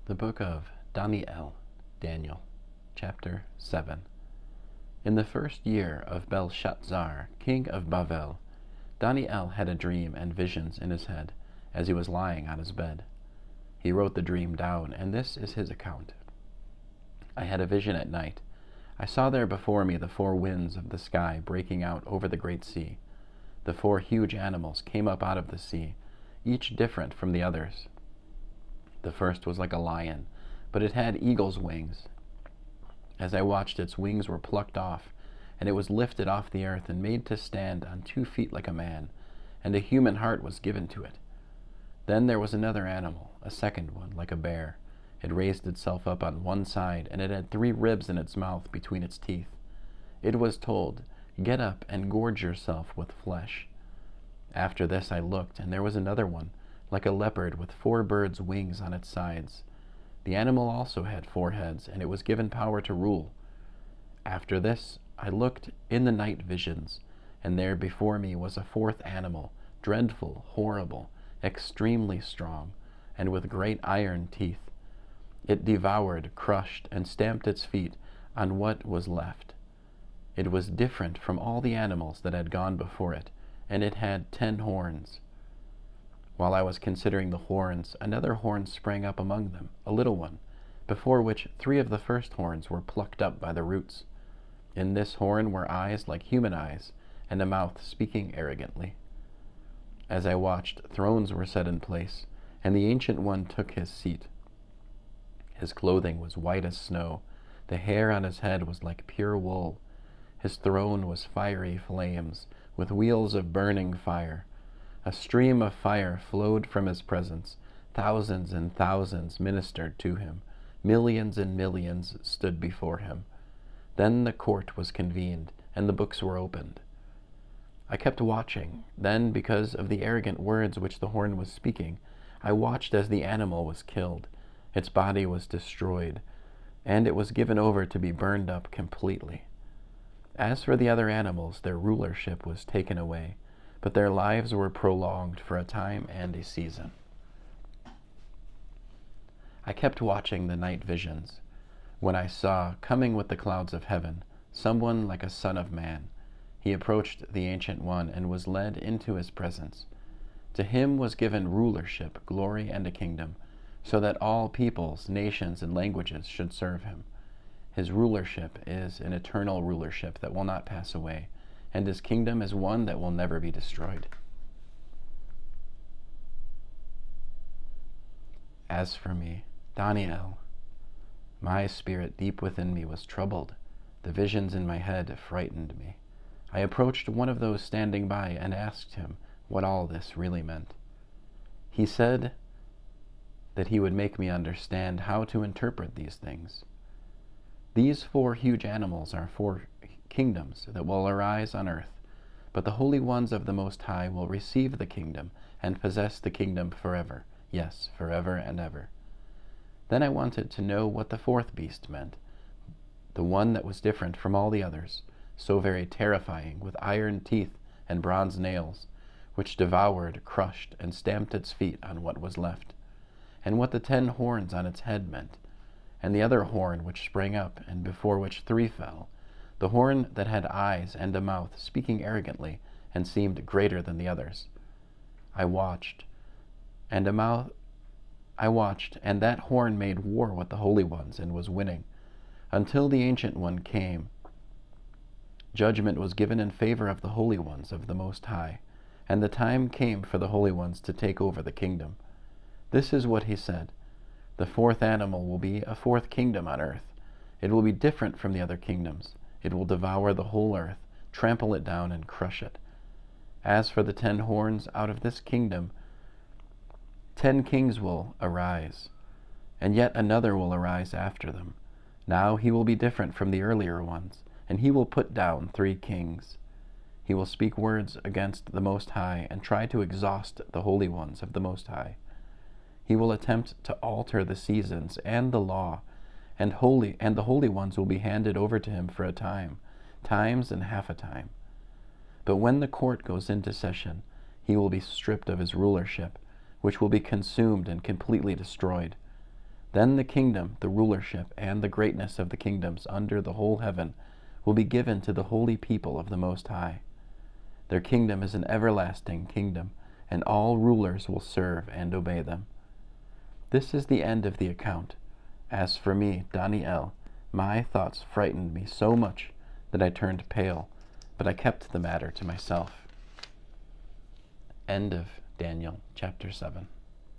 The book of Dani'el, Daniel, chapter 7. In the first year of Belshazzar, king of Babel, Dani'el had a dream and visions in his head as he was lying on his bed. He wrote the dream down, and this is his account. I had a vision at night. I saw there before me the four winds of the sky breaking out over the great sea. The four huge animals came up out of the sea, each different from the others. The first was like a lion, but it had eagle's wings. As I watched, its wings were plucked off, and it was lifted off the earth and made to stand on 2 feet like a man, and a human heart was given to it. Then there was another animal, a second one, like a bear. It raised itself up on one side, and it had 3 ribs in its mouth between its teeth. It was told, "Get up and gorge yourself with flesh." After this I looked, and there was another one, like a leopard with 4 birds' wings on its sides. The animal also had 4 heads, and it was given power to rule. After this I looked in the night visions, and there before me was a 4th animal, dreadful, horrible, extremely strong, and with great iron teeth. It devoured, crushed, and stamped its feet on what was left. It was different from all the animals that had gone before it, and it had 10 horns. While I was considering the horns, another horn sprang up among them, a little one, before which 3 of the first horns were plucked up by the roots. In this horn were eyes like human eyes, and a mouth speaking arrogantly. As I watched, thrones were set in place, and the Ancient One took his seat. His clothing was white as snow, the hair on his head was like pure wool. His throne was fiery flames, with wheels of burning fire. A stream of fire flowed from his presence. Thousands and thousands ministered to him. Millions and millions stood before him. Then the court was convened, and the books were opened. I kept watching. Then, because of the arrogant words which the horn was speaking, I watched as the animal was killed. Its body was destroyed, and it was given over to be burned up completely. As for the other animals, their rulership was taken away, but their lives were prolonged for a time and a season. I kept watching the night visions, when I saw, coming with the clouds of heaven, someone like a son of man. He approached the Ancient One and was led into his presence. To him was given rulership, glory, and a kingdom, so that all peoples, nations, and languages should serve him. His rulership is an eternal rulership that will not pass away, and his kingdom is one that will never be destroyed. As for me, Dani'el, my spirit deep within me was troubled. The visions in my head frightened me. I approached one of those standing by and asked him what all this really meant. He said that he would make me understand how to interpret these things. These 4 huge animals are 4 kingdoms that will arise on earth, but the holy ones of the Most High will receive the kingdom and possess the kingdom forever, yes, forever and ever. Then I wanted to know what the 4th beast meant, the one that was different from all the others, so very terrifying, with iron teeth and bronze nails, which devoured, crushed, and stamped its feet on what was left, and what the 10 horns on its head meant, and the other horn which sprang up, and before which 3 fell, the horn that had eyes and a mouth, speaking arrogantly, and seemed greater than the others. I watched, and that horn made war with the holy ones, and was winning, until the Ancient One came. Judgment was given in favor of the holy ones of the Most High, and the time came for the holy ones to take over the kingdom. This is what he said: the 4th animal will be a 4th kingdom on earth. It will be different from the other kingdoms. It will devour the whole earth, trample it down, and crush it. As for the 10 horns, out of this kingdom 10 kings will arise, and yet another will arise after them. Now he will be different from the earlier ones, and he will put down 3 kings. He will speak words against the Most High and try to exhaust the holy ones of the Most High. He will attempt to alter the seasons and the law, and the holy ones will be handed over to him for a time, times and half a time. But when the court goes into session, he will be stripped of his rulership, which will be consumed and completely destroyed. Then the kingdom, the rulership, and the greatness of the kingdoms under the whole heaven will be given to the holy people of the Most High. Their kingdom is an everlasting kingdom, and all rulers will serve and obey them. This is the end of the account. As for me, Dani'el, my thoughts frightened me so much that I turned pale, but I kept the matter to myself. End of Daniel, chapter 7.